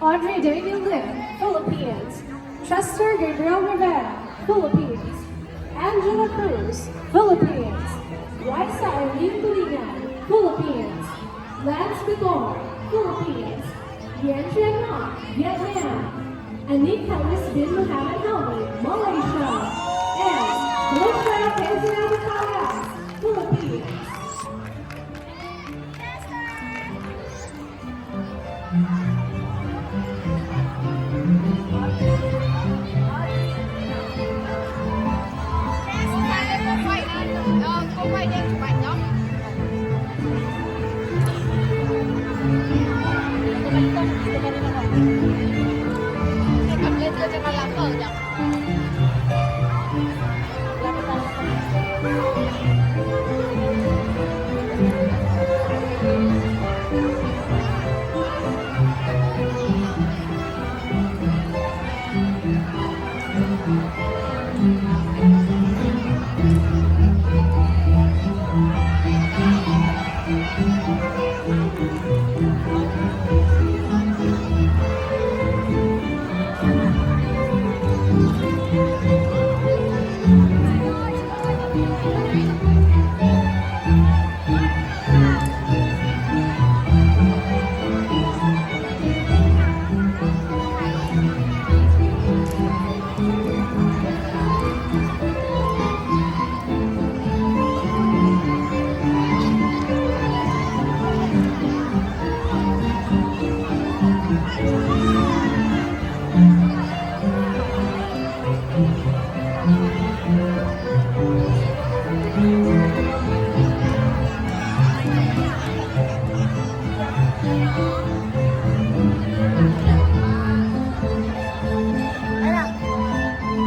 Audrey David Lim, Philippines. Chester Gabriel Rivera, Philippines. Angela Cruz, Philippines. Raisa Eileen Buligan, Philippines. Lance Gador, Philippines. Yan Chen Ma, Vietnam. Anik Ellis bin Muhammad Helmi, Malaysia. And Gulsha Kezia Batallas, Philippines.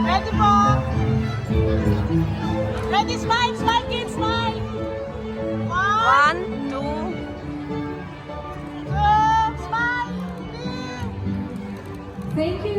Ready po? Ready, smile, smile, kids, smile. One, two, smile, three. Thank you,